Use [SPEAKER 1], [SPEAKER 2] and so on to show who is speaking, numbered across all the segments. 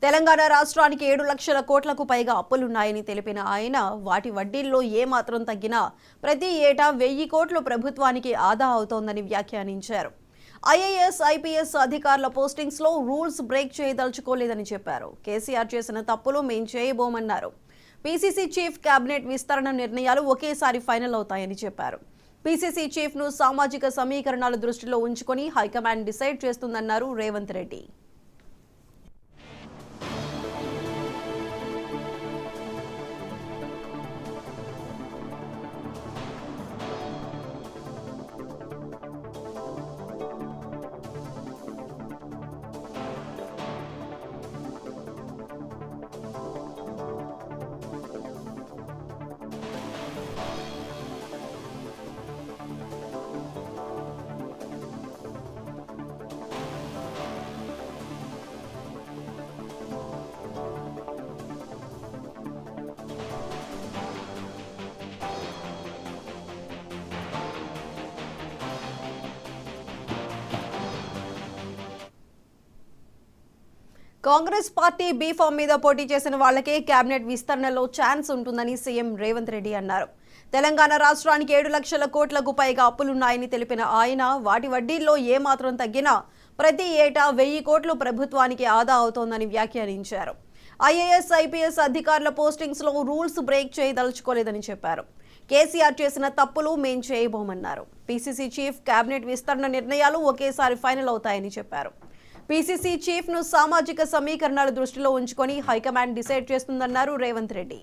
[SPEAKER 1] తెలంగాణ రాష్ట్రానికి 7 లక్షల కోట్లకు పైగా అప్పులున్నాయని తెలిపిన ఆయన వాటి వడ్డీల్లో ఏమాత్రం తగ్గినా ప్రతి ఏటా 1000 కోట్లు ప్రభుత్వానికి ఆదా అవుతోందని వ్యాఖ్యానించారు. ఐఏఎస్, ఐపీఎస్ అధికారుల పోస్టింగ్స్ లో రూల్స్ బ్రేక్ చేయదలుచుకోలేదని చెప్పారు. కేసీఆర్ చేసిన తప్పులు మేం చేయబోమన్నారు. పీసీసీ చీఫ్ కేబినెట్ విస్తరణ నిర్ణయాలు ఒకేసారి ఫైనల్ అవుతాయని చెప్పారు. పీసీసీ చీఫ్ ను సామాజిక సమీకరణాల దృష్టిలో ఉంచుకొని హైకమాండ్ డిసైడ్ చేస్తుందన్నారు రేవంత్ రెడ్డి. కాంగ్రెస్ పార్టీ బీఫామ్ మీద పోటీ చేసిన వాళ్లకే కేబినెట్ విస్తరణలో ఛాన్స్ ఉంటుందని సీఎం రేవంత్ రెడ్డి అన్నారు. తెలంగాణ రాష్ట్రానికి 7 లక్షల కోట్లకు పైగా అప్పులున్నాయని తెలిపిన ఆయన వాటి వడ్డీల్లో ఏమాత్రం తగ్గినా ప్రతి ఏటా 1000 కోట్లు ప్రభుత్వానికి ఆదా అవుతోందని వ్యాఖ్యానించారు. ఐఏఎస్, ఐపీఎస్ అధికారుల పోస్టింగ్స్ లో రూల్స్ బ్రేక్ చేయదలుచుకోలేదని చెప్పారు. కేసీఆర్ చేసిన తప్పులు మేం చేయబోమన్నారు. పీసీసీ చీఫ్ కేబినెట్ విస్తరణ నిర్ణయాలు ఒకేసారి ఫైనల్ అవుతాయని చెప్పారు. పీసీసీ చీఫ్ ను సామాజిక సమీకరణాల దృష్టిలో ఉంచుకొని హైకమాండ్ డిసైడ్ చేస్తుందన్నారు రేవంత్ రెడ్డి.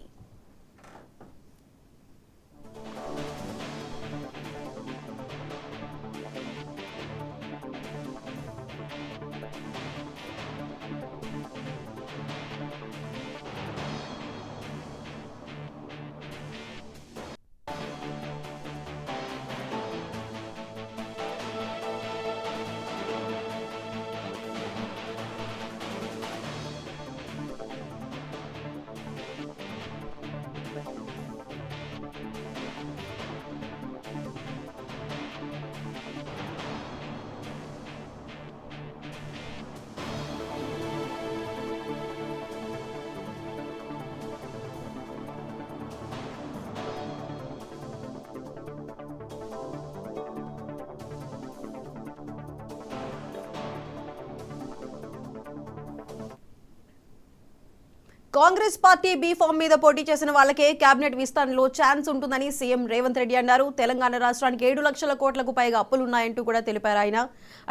[SPEAKER 1] కాంగ్రెస్ పార్టీ బీఫామ్ మీద పోటీ చేసిన వాళ్లకే కేబినెట్ విస్తరణలో ఛాన్స్ ఉంటుందని సీఎం రేవంత్ రెడ్డి అన్నారు. తెలంగాణ రాష్ట్రానికి 7 లక్షల కోట్లకు పైగా అప్పులున్నాయంటూ కూడా తెలిపారు ఆయన.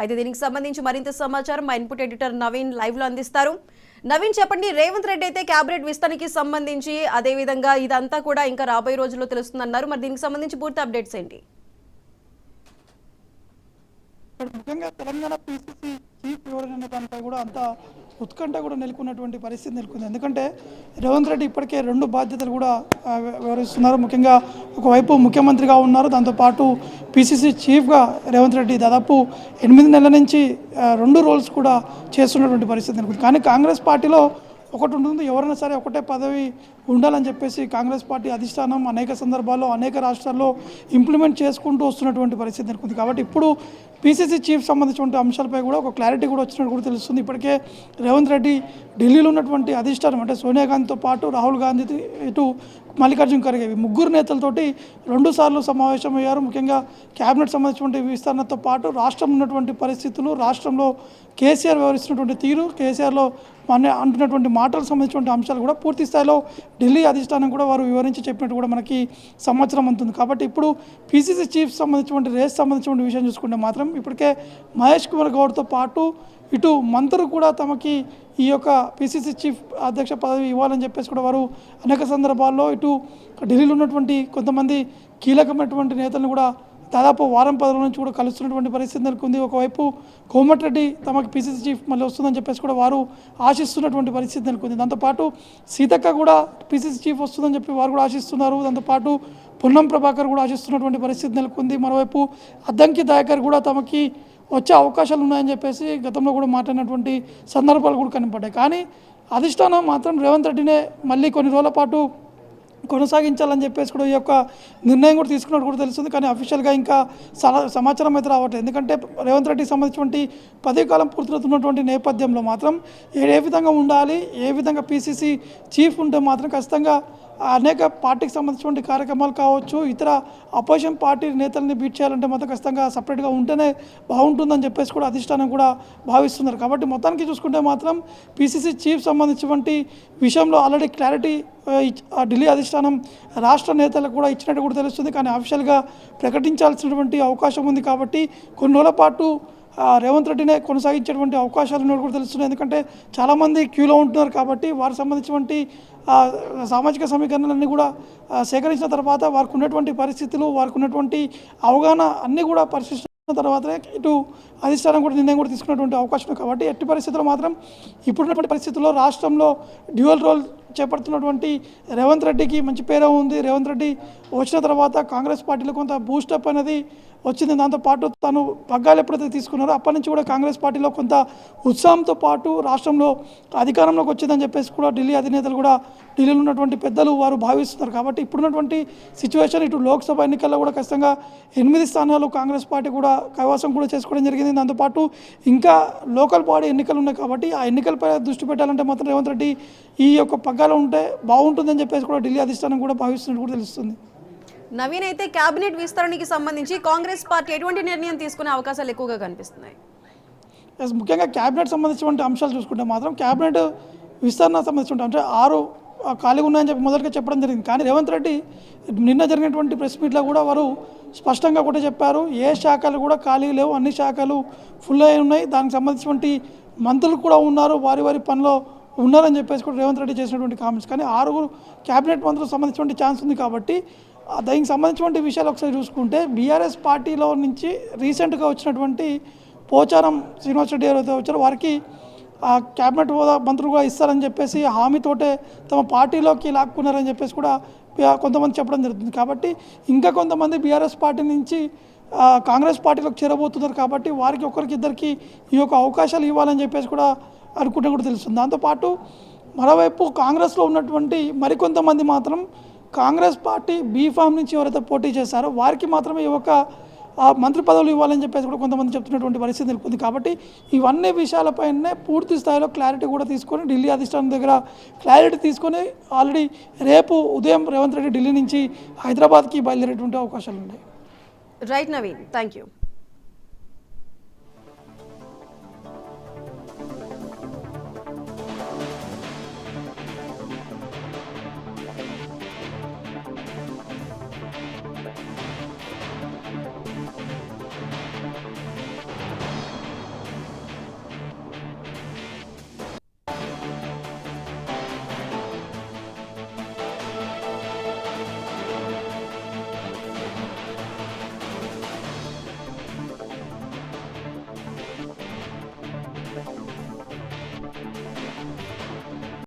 [SPEAKER 1] అయితే దీనికి సంబంధించి మరింత సమాచారం మా ఇన్పుట్ ఎడిటర్ నవీన్ లైవ్ లో అందిస్తారు. నవీన్, చెప్పండి. రేవంత్ రెడ్డి అయితే కేబినెట్ విస్తరణకి సంబంధించి అదేవిధంగా ఇదంతా కూడా ఇంకా రాబోయే రోజుల్లో తెలుస్తుందన్నారు. మరి దీనికి సంబంధించి పూర్తి అప్డేట్స్ ఏంటి?
[SPEAKER 2] ముఖ్యంగా తెలంగాణ పీసీసీ చీఫ్ ఎవరనే దానిపై కూడా అంత ఉత్కంఠ కూడా నెలకొన్నటువంటి పరిస్థితి నెలకొంది. ఎందుకంటే రేవంత్ రెడ్డి ఇప్పటికే 2 బాధ్యతలు కూడా వ్యవహరిస్తున్నారు. ముఖ్యంగా ఒకవైపు ముఖ్యమంత్రిగా ఉన్నారు, దాంతోపాటు పీసీసీ చీఫ్గా రేవంత్ రెడ్డి దాదాపు 8 నెలల నుంచి 2 రోల్స్ కూడా చేస్తున్నటువంటి పరిస్థితి నెలకొంది. కానీ కాంగ్రెస్ పార్టీలో ఒకటి ఉంటుంది, ఎవరైనా సరే ఒకటే పదవి ఉండాలని చెప్పేసి కాంగ్రెస్ పార్టీ అధిష్టానం అనేక సందర్భాల్లో అనేక రాష్ట్రాల్లో ఇంప్లిమెంట్ చేసుకుంటూ వస్తున్నటువంటి పరిస్థితి నెలకొంది. కాబట్టి ఇప్పుడు పీసీసీ చీఫ్ సంబంధించిన అంశాలపై కూడా ఒక క్లారిటీ కూడా వచ్చినట్టు కూడా తెలుస్తుంది. ఇప్పటికే రేవంత్ రెడ్డి ఢిల్లీలో ఉన్నటువంటి అధిష్టానం అంటే సోనియా గాంధీతో పాటు రాహుల్ గాంధీ, ఇటు మల్లికార్జున ఖర్గే, 3 నేతలతోటి 2 సార్లు సమావేశమయ్యారు. ముఖ్యంగా క్యాబినెట్ సంబంధించినటువంటి విస్తరణతో పాటు రాష్ట్రం ఉన్నటువంటి పరిస్థితులు, రాష్ట్రంలో కేసీఆర్ వ్యవహరిస్తున్నటువంటి తీరు, కేసీఆర్లో అంటున్నటువంటి మాటలకు సంబంధించినటువంటి అంశాలు కూడా పూర్తి స్థాయిలో ఢిల్లీ అధిష్టానం కూడా వారు వివరించి చెప్పినట్టు కూడా మనకి సమాచారం అందుతుంది. కాబట్టి ఇప్పుడు పీసీసీ చీఫ్ సంబంధించినటువంటి రేస్ సంబంధించిన విషయం చూసుకుంటే మాత్రం ఇప్పటికే మహేష్ కుమార్ గౌడ్తో పాటు ఇటు మంత్రులు కూడా తమకి ఈ యొక్క పీసీసీ చీఫ్ అధ్యక్ష పదవి ఇవ్వాలని చెప్పేసి కూడా వారు అనేక సందర్భాల్లో ఇటు ఢిల్లీలో ఉన్నటువంటి కొంతమంది కీలకమైనటువంటి నేతలను కూడా దాదాపు వారం 10 రోజుల నుంచి కూడా కలుస్తున్నటువంటి పరిస్థితి నెలకొంది. ఒకవైపు కోమటిరెడ్డి తమకు పీసీసీ చీఫ్ మళ్ళీ వస్తుందని చెప్పేసి కూడా వారు ఆశిస్తున్నటువంటి పరిస్థితి నెలకొంది. దాంతోపాటు సీతక్క కూడా పీసీసీ చీఫ్ వస్తుందని చెప్పి వారు కూడా ఆశిస్తున్నారు. దాంతోపాటు పొన్నం ప్రభాకర్ కూడా ఆశిస్తున్నటువంటి పరిస్థితి నెలకొంది. మరోవైపు అద్దంకి దయాకర్ కూడా తమకి వచ్చే అవకాశాలు ఉన్నాయని చెప్పేసి గతంలో కూడా మాట్లాడినటువంటి సందర్భాలు కూడా కనపడ్డాయి. కానీ అధిష్టానం మాత్రం రేవంత్ రెడ్డినే మళ్ళీ కొన్ని రోజుల పాటు కొనసాగించాలని చెప్పేసి కూడా ఈ యొక్క నిర్ణయం కూడా తీసుకున్నట్టు కూడా తెలుస్తుంది. కానీ అఫీషియల్గా ఇంకా సమాచారం అయితే రావట్లేదు. ఎందుకంటే రేవంత్ రెడ్డికి సంబంధించినటువంటి పదవి కాలం పూర్తవుతున్నటువంటి నేపథ్యంలో మాత్రం ఏ విధంగా ఉండాలి, ఏ విధంగా పీసీసీ చీఫ్ ఉంటే మాత్రం ఖచ్చితంగా అనేక పార్టీకి సంబంధించినటువంటి కార్యక్రమాలు కావచ్చు, ఇతర అపోజిషన్ పార్టీ నేతల్ని బీట్ చేయాలంటే మాత్రం ఖచ్చితంగా సపరేట్గా ఉంటేనే బాగుంటుందని చెప్పేసి కూడా అధిష్టానం కూడా భావిస్తున్నారు. కాబట్టి మొత్తానికి చూసుకుంటే మాత్రం పీసీసీ చీఫ్ సంబంధించినటువంటి విషయంలో ఆల్రెడీ క్లారిటీ ఢిల్లీ అధిష్టానం రాష్ట్ర నేతలకు కూడా ఇచ్చినట్టు కూడా తెలుస్తుంది. కానీ అఫీషియల్గా ప్రకటించాల్సినటువంటి అవకాశం ఉంది. కాబట్టి కొన్ని రోజుల పాటు రేవంత్ రెడ్డినే కొనసాగించేటువంటి అవకాశాలు ఉన్నట్టు కూడా తెలుస్తున్నాయి. ఎందుకంటే చాలామంది క్యూలో ఉంటున్నారు. కాబట్టి వారికి సంబంధించినటువంటి సామాజిక సమీకరణలన్నీ కూడా సేకరించిన తర్వాత వారికి ఉన్నటువంటి పరిస్థితులు, వారికి ఉన్నటువంటి అవగాహన అన్నీ కూడా పరిశీలించిన తర్వాతనే ఇటు అధిష్టానం కూడా నిర్ణయం కూడా తీసుకున్నటువంటి అవకాశం ఉంది. కాబట్టి ఎట్టి పరిస్థితుల్లో మాత్రం ఇప్పుడున్నటువంటి పరిస్థితుల్లో రాష్ట్రంలో డ్యూయల్ రోల్ చేపడుతున్నటువంటి రేవంత్ రెడ్డికి మంచి పేరు ఉంది. రేవంత్ రెడ్డి వచ్చిన తర్వాత కాంగ్రెస్ పార్టీలో కొంత బూస్టప్ అనేది వచ్చింది. దాంతోపాటు తను పగ్గాలు ఎప్పుడైతే తీసుకున్నారో అప్పటి నుంచి కూడా కాంగ్రెస్ పార్టీలో కొంత ఉత్సాహంతో పాటు రాష్ట్రంలో అధికారంలోకి వచ్చిందని చెప్పేసి కూడా ఢిల్లీ అధినేతలు కూడా, ఢిల్లీలో ఉన్నటువంటి పెద్దలు వారు భావిస్తున్నారు. కాబట్టి ఇప్పుడున్నటువంటి సిచ్యువేషన్ ఇటు లోక్సభ ఎన్నికల్లో కూడా ఖచ్చితంగా 8 స్థానాలు కాంగ్రెస్ పార్టీ కూడా కైవసం కూడా చేసుకోవడం జరిగింది. దాంతోపాటు ఇంకా లోకల్ బాడీ ఎన్నికలు ఉన్నాయి. కాబట్టి ఆ ఎన్నికలపై దృష్టి పెట్టాలంటే మాత్రం రేవంత్ రెడ్డి ఈ యొక్క పగ్గాలు ఉంటే బాగుంటుందని చెప్పేసి కూడా ఢిల్లీ అధిష్టానం కూడా భావిస్తున్నట్టు కూడా తెలుస్తుంది.
[SPEAKER 1] నవీన్, అయితే కేబినెట్ విస్తరణకి సంబంధించి కాంగ్రెస్ పార్టీ ఎటువంటి నిర్ణయం తీసుకునే అవకాశాలు ఎక్కువగా కనిపిస్తున్నాయి?
[SPEAKER 2] ముఖ్యంగా క్యాబినెట్ సంబంధించినటువంటి అంశాలు చూసుకుంటే మాత్రం క్యాబినెట్ విస్తరణ సంబంధించిన అంటే 6 ఖాళీగా ఉన్నాయని చెప్పి మొదలుగా చెప్పడం జరిగింది. కానీ రేవంత్ రెడ్డి నిన్న జరిగినటువంటి ప్రెస్ మీట్లో కూడా వారు స్పష్టంగా కూడా చెప్పారు, ఏ శాఖలు కూడా ఖాళీ లేవు, అన్ని శాఖలు ఫుల్ అయి ఉన్నాయి, దానికి సంబంధించినటువంటి మంత్రులు కూడా ఉన్నారు, వారి వారి పనిలో ఉన్నారని చెప్పేసి కూడా రేవంత్ రెడ్డి చేసినటువంటి కామెంట్స్. కానీ 6 క్యాబినెట్ మంత్రులకు సంబంధించినటువంటి ఛాన్స్ ఉంది. కాబట్టి దానికి సంబంధించినటువంటి విషయాలు ఒకసారి చూసుకుంటే బీఆర్ఎస్ పార్టీలో నుంచి రీసెంట్గా వచ్చినటువంటి పోచారం శ్రీనివాస్ రెడ్డి ఎవరైతే వచ్చారో వారికి క్యాబినెట్ హోదా మంత్రులుగా ఇస్తారని చెప్పేసి హామీతోటే తమ పార్టీలోకి లాక్కున్నారని చెప్పేసి కూడా కొంతమంది చెప్పడం జరుగుతుంది. కాబట్టి ఇంకా కొంతమంది బీఆర్ఎస్ పార్టీ నుంచి కాంగ్రెస్ పార్టీలోకి చేరబోతున్నారు. కాబట్టి వారికి ఒకరికిద్దరికి ఈ యొక్క అవకాశాలు ఇవ్వాలని చెప్పేసి కూడా అనుకుంటే కూడా తెలుస్తుంది. దాంతోపాటు మరోవైపు కాంగ్రెస్లో ఉన్నటువంటి మరికొంతమంది మాత్రం కాంగ్రెస్ పార్టీ బీఫామ్ నుంచి ఎవరైతే పోటీ చేశారో వారికి మాత్రమే ఈ యొక్క మంత్రి పదవులు ఇవ్వాలని చెప్పేసి కూడా కొంతమంది చెప్తున్నటువంటి పరిస్థితి నెలకొంది. కాబట్టి ఇవన్నీ విషయాలపైనే పూర్తి స్థాయిలో క్లారిటీ కూడా తీసుకొని ఢిల్లీ అధిష్టానం దగ్గర క్లారిటీ తీసుకొని ఆల్రెడీ రేపు ఉదయం రేవంత్ రెడ్డి ఢిల్లీ నుంచి హైదరాబాద్కి బయలుదేరేటువంటి అవకాశాలు ఉన్నాయి.
[SPEAKER 1] Right Naveen, thank you.